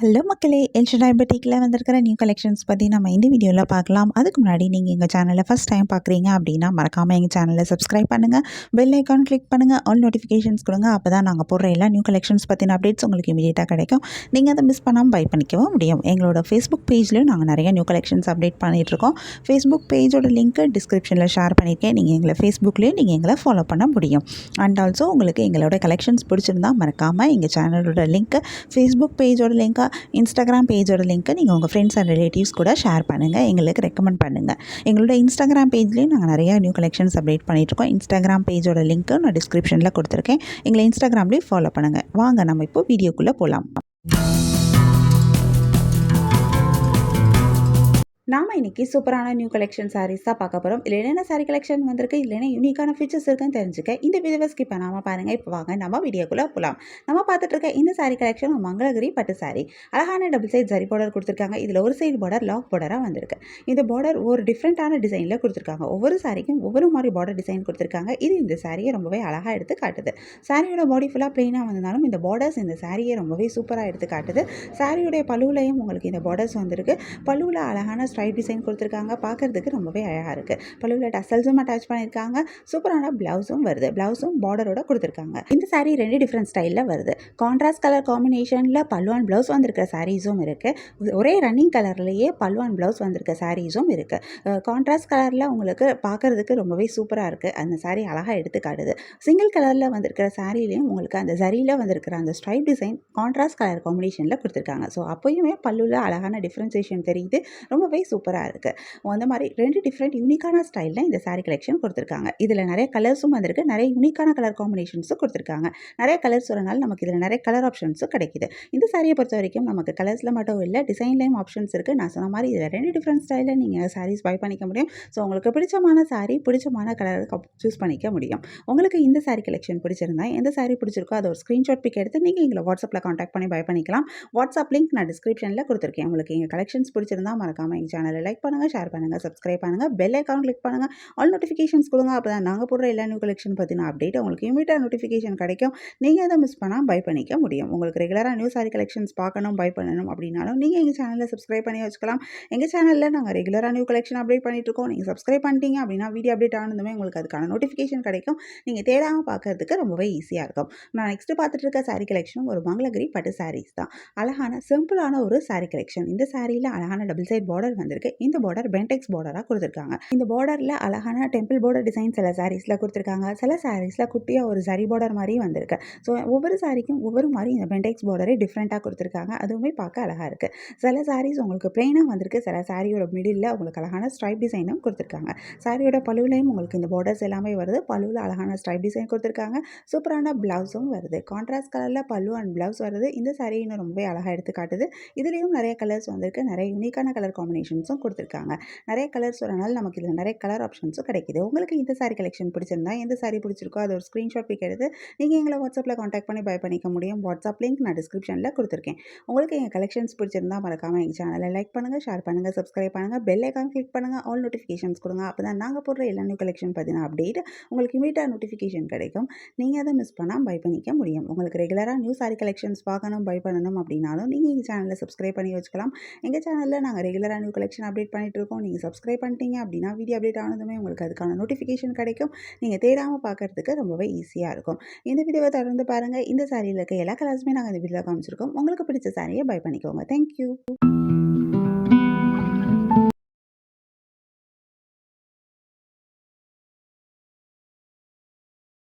Hello மக்களே! El Shaddai பொட்டிக்கில் வந்திருக்கிற new collections பற்றி நம்ம இந்த வீடியோவில் பார்க்கலாம். அதுக்கு முன்னாடி நீங்கள் எங்கள் சேனலை ஃபஸ்ட் டைம் பார்க்குறீங்க அப்படின்னா மறக்காமல் எங்கள் சேனலை சப்ஸ்கிரைப் பண்ணுங்கள். பெல் ஐக்கான் கிளிக் பண்ணுங்கள். ஆல் நோட்டிஃபிகேஷன்ஸ் கொடுங்க. அப்போ தான் நாங்கள் போடுற எல்லா நியூ கலெக்ஷன்ஸ் பற்றின அப்டேட்ஸ் உங்களுக்கு இமீடியட்டாக கிடைக்கும். நீங்கள் அதை மிஸ் பண்ணாமல் பை பண்ணிக்கவும் முடியும். எங்களோட ஃபேஸ்புக் பேஜ்லேயும் நாங்கள் நிறைய நியூ கலெக்ஷன்ஸ் அப்டேட் பண்ணிகிட்ருக்கோம். ஃபேஸ்புக் பேஜோட லிங்க்கு டிஸ்கிரிப்ஷனில் ஷேர் பண்ணியிருக்கேன். நீங்கள் எங்களை ஃபேஸ்புக்லேயும் நீங்கள் எங்களை ஃபாலோ பண்ண முடியும். அண்ட் ஆல்சோ உங்களுக்கு எங்களோட கலெக்ஷன்ஸ் பிடிச்சிருந்தா மறக்காமல் எங்கள் சேனலோட லிங்க்கு ஃபேஸ்புக் பேஜோட லிங்க்கை இன்ஸ்டாகிராம் பேஜோட லிங்க்கை நீங்கள் உங்கள் ஃப்ரெண்ட்ஸ் அண்ட் ரிலேட்டிவ்ஸ் கூட ஷேர் பண்ணுங்கள். எங்களுக்கு ரெக்கமெண்ட் பண்ணுங்கள். எங்களோட இன்ஸ்டாகிராம் பேஜ்லேயும் நாங்கள் நிறையா நியூ கலெக்ஷன்ஸ் அப்டேட் பண்ணிகிட்ருக்கோம். இன்ஸ்டாகிராம் பேஜோட லிங்க்கு நான் டிஸ்கிரிப்ஷனில் கொடுத்துருக்கேன். எங்களை இன்ஸ்டாகிராம்லேயும் ஃபாலோ பண்ணுங்கள். வாங்க நம்ம இப்போ வீடியோக்குள்ளே போகலாம். நாம் இன்றைக்கி சூப்பரான நியூ கலெக்ஷன் சாரீஸ் தான் பார்க்க போகிறோம். இதில் என்னென்ன சாரீ கலெக்ஷன் வந்திருக்கு, இல்லை என்ன யூனிக்கான ஃபீச்சர்ஸ் இருக்குன்னு தெரிஞ்சுக்க இந்த வீடியோவை ஸ்கிப் பண்ணாமல் பாருங்கள். இப்போ வாங்க நம்ம வீடியோக்குள்ளே போகலாம். நம்ம பார்த்துட்டு இருக்க இந்த சாரீ கலெக்ஷன் மங்களகிரி பட்டு சாரீ. அழகான டபுள் சைட் ஜரி பார்டர் கொடுத்துருக்காங்க. இதில் ஒரு சைடு பார்டர் லாக் பார்டராக வந்திருக்கு. இந்த பார்டர் ஒரு டிஃப்ரெண்ட்டான டிசைனில் கொடுத்துருக்காங்க. ஒவ்வொரு சாரிக்கும் ஒவ்வொரு மாதிரி பார்டர் டிசைன் கொடுத்துருக்காங்க. இது இந்த சாரியை ரொம்பவே அழகாக எடுத்து காட்டுது. சாரியோட பாடி ஃபுல்லாக ப்ளெயினாக வந்திருந்தாலும் இந்த பார்டர்ஸ் இந்த சாரியை ரொம்பவே சூப்பராக எடுத்து காட்டுது. சாரியோடைய பல்லுவிலையும் உங்களுக்கு இந்த பார்டர்ஸ் வந்திருக்கு. பல்லுவில் அழகான ஸ்ட்ரைப் டிசைன் கொடுத்துருக்காங்க. பார்க்குறதுக்கு ரொம்பவே அழகாக இருக்குது. பல்லுவில் டசல்ஸும் அட்டாச் பண்ணியிருக்காங்க. சூப்பரான ப்ளவுஸும் வருது. ப்ளவுஸும் பார்டரோட கொடுத்துருக்காங்க. இந்த சாரீ 2 டிஃப்ரெண்ட் ஸ்டைலில் வருது. கான்ட்ராஸ்ட் கலர் காம்பினேஷனில் பல்லு அண்ட் ப்ளவுஸ் வந்திருக்க சாரீஸும் இருக்குது. ஒரே ரன்னிங் கலர்லேயே பல்லு அண்ட் ப்ளவுஸ் வந்திருக்க சாரீஸும் இருக்குது. கான்ட்ராஸ்ட் கலரில் உங்களுக்கு பார்க்குறதுக்கு ரொம்பவே சூப்பராக இருக்குது. அந்த சாரீ அழகாக எடுத்து காட்டுது. சிங்கிள் கலரில் வந்திருக்கிற சாரீலையும் உங்களுக்கு அந்த ஜரியில் வந்திருக்கிற அந்த ஸ்ட்ரைப் டிசைன் கான்ட்ராஸ்ட் கலர் காம்பினேஷனில் கொடுத்துருக்காங்க. ஸோ அப்போயுமே பல்லுவில் அழகான டிஃப்ரென்சியேஷன் தெரியுது. ரொம்பவே சூப்பராக இருக்குது. அந்த மாதிரி 2 டிஃப்ரெண்ட் யூனிக்கான ஸ்டைலில் இந்த சாரீ கலெக்ஷன் கொடுத்துருக்காங்க. இதில் நிறைய கலர்ஸும் வந்திருக்கு. நிறைய யூனிக்கான கலர் காம்பினேஷன்ஸும் கொடுத்துருக்காங்க. நிறைய கலர்ஸ் வரனால நமக்கு இதில் நிறைய கலர் ஆப்ஷன்ஸும் கிடைக்குது. இந்த சாரியை பொறுத்த வரைக்கும் நமக்கு கலர்ஸில் மட்டும் இல்லை, டிசைன்லேயும் ஆப்ஷன்ஸ் இருக்குது. நான் சொன்ன மாதிரி இதில் 2 டிஃப்ரெண்ட் ஸ்டைலில் நீங்கள் சாரீஸ் பை பண்ணிக்க முடியும். ஸோ உங்களுக்கு பிடிச்சமான சாரீ பிடிச்சமான கலர் சூஸ் பண்ணிக்க முடியும். உங்களுக்கு இந்த சாரீ கலெக்ஷன் பிடிச்சிருந்தா எந்த சாரீ பிடிச்சிருக்கோ அதை ஒரு ஸ்க்ரீன்ஷாட் பிக் எடுத்து நீங்கள் எங்களை வாட்ஸ்அப்பில் காண்டாக்ட் பண்ணி பை பண்ணிக்கலாம். வாட்ஸ்அப் லிங்க் நான் டிஸ்கிரிப்ஷனில் கொடுத்துருக்கேன். உங்களுக்கு எங்கள் கலெக்ஷன்ஸ் பிடிச்சிருந்தா மறக்காமல் எங்கள் சேனலை லைக் பண்ணுங்கள், ஷேர் பண்ணுங்கள், சப்ஸ்கிரைப் பண்ணுங்கள், பெல் ஐக்கான் கிளிக் பண்ணுங்கள், ஆல் நோட்டிஃபிகேஷன்ஸ் கொடுங்க. அப்போ தான் நாங்கள் போடுற எல்லா நியூ கலெக்ஷன் பற்றின அப்டேட் உங்களுக்கு இமீடியட்டாக நோட்டிஃபிகேஷன் கிடைக்கும். நீங்கள் அதை மிஸ் பண்ணால் பை பண்ணிக்க முடியும். உங்களுக்கு ரெகுலராக நியூ சாரி கலெக்ஷன்ஸ் பார்க்கணும், பை பண்ணணும் அப்படின்னாலும் நீங்கள் எங்கள் சேனலில் சப்ஸ்கிரைப் பண்ணி வச்சுக்கலாம். எங்கள் சேனலில் நாங்கள் ரெகுலராக நியூ கலெக்ஷன் அப்டேட் பண்ணிட்டு இருக்கோம். நீங்கள் சப்ஸ்கிரைப் பண்ணிட்டீங்க அப்படின்னா வீடியோ அப்டேட் ஆனதுமே உங்களுக்கு அதுக்கான நோட்டிஃபிகேஷன் கிடைக்கும். நீங்கள் தேடாமல் பார்க்கறதுக்கு ரொம்பவே ஈஸியாக இருக்கும். நான் நெக்ஸ்ட் பார்த்துட்டு இருக்க சாரி கலெக்ஷனும் ஒரு மங்களகிரி பட்டு சாரீஸ் தான். அழகான சிம்பிளான ஒரு சாரி கலெக்ஷன். இந்த சாரியில் அழகான டபுள் சைட் பார்டர் வந்திருக்கு. இந்த பார்டர் பென்டெக்ஸ் பார்டராக கொடுத்துருக்காங்க. இந்த பார்டரில் அழகான டெம்பிள் பார்டர் டிசைன் சில சாரீஸில் கொடுத்துருக்காங்க. சில சாரீஸில் குட்டியாக ஒரு ஜரி பார்டர் மாதிரி வந்திருக்கு. ஸோ ஒவ்வொரு சாரிக்கும் ஒவ்வொரு மாதிரி இந்த பென்டெக்ஸ் பார்டரே டிஃப்ரெண்ட்டாக கொடுத்துருக்காங்க. அதுவுமே பார்க்க அழகாக இருக்குது. சில சாரீஸ் உங்களுக்கு பிளெயினாக வந்திருக்கு. சில சாரியோட மிடில் உங்களுக்கு அழகான ஸ்ட்ரைப் டிசைனும் கொடுத்துருக்காங்க. சாரியோட பல்லுவிலையும் உங்களுக்கு இந்த பார்டர்ஸ் எல்லாமே வருது. பல்லுவில் அழகான ஸ்ட்ரைப் டிசைன் கொடுத்துருக்காங்க. சூப்பரான ப்ளவுஸும் வருது. கான்ட்ராஸ்ட் கலரில் பல்லு அண்ட் ப்ளவுஸ் வருது. இந்த சாரீ இன்னும் ரொம்பவே அழகாக எடுத்து காட்டுது. இதுலேயும் நிறைய கலர்ஸ் வந்திருக்கு. நிறைய யூனிக்கான கலர் காம்பினேஷன்ஸும் கொடுத்துருக்காங்க. நிறைய கலர்ஸ் வரனால நமக்கு இதில் நிறைய கலர் ஆப்ஷன்ஸும் கிடைக்குது. உங்களுக்கு இந்த சாரீ கலெக்ஷன் பிடிச்சிருந்தா எந்த சாரீ பிடிச்சிருக்கோ அதை ஒரு ஸ்க்ரீன்ஷாட் பிக் எடுத்து நீங்கள் எங்களை வாட்ஸ்அப்பில் காண்டாக்ட் பண்ணி பை பண்ணிக்க முடியும். வாட்ஸ்அப் லிங்க் நான் டிஸ்கிரிப்ஷனில் கொடுத்துருக்கேன். உங்களுக்கு எங்கள் கலெக்ஷன்ஸ் பிடிச்சிருந்தா மறக்காமல் எங்கள் சேனலை லைக் பண்ணுங்கள், ஷேர் பண்ணுங்கள், சப்ஸ்கிரைப் பண்ணுங்கள், பெல் ஐக்கான் கிளிக் பண்ணுங்கள், ஆல் நோட்டிஃபிகேஷன்ஸ் கொடுங்க. அப்போ தான் நாங்கள் போடுற எல்லா நியூ கலெக்ஷன் பற்றின அப்டேட் உங்களுக்கு இமீடியட்டாக நோட்டிஃபிகேஷன் கிடைக்கும். நீங்கள் அதை மிஸ் பண்ணால் பை பண்ணிக்க முடியும். உங்களுக்கு ரெகுலராக நியூ சாரீ கலெக்ஷன்ஸ் பார்க்கணும், பை பண்ணணும் அப்படின்னாலும் நீங்கள் எங்கள் சேனலில் சப்ஸ்கிரைப் பண்ணி வச்சுக்கலாம். எங்கள் சேனலில் நாங்கள் ரெகுலராக நியூ கலெக்ஷன் அப்டேட் பண்ணிட்டு இருக்கோம். நீங்கள் சப்ஸ்கிரைப் பண்ணிட்டீங்க அப்படின்னா வீடியோ அப்டேட் ஆனதுமே உங்களுக்கு அதுக்கான நோட்டிஃபிகேஷன் கிடைக்கும். நீங்கள் தேடாமல் பார்க்கறதுக்கு ரொம்பவே ஈஸியாக இருக்கும். இந்த வீடியோவை தொடர்ந்து பாருங்கள். இந்த சாரியில் இருக்க எல்லா கலர்ஸுமே நாங்கள் இந்த வீடியோவில் காமிச்சிருக்கோம். உங்களுக்கு பிடிச்ச சாரியை பை பண்ணிக்கோங்க. தேங்க்யூ.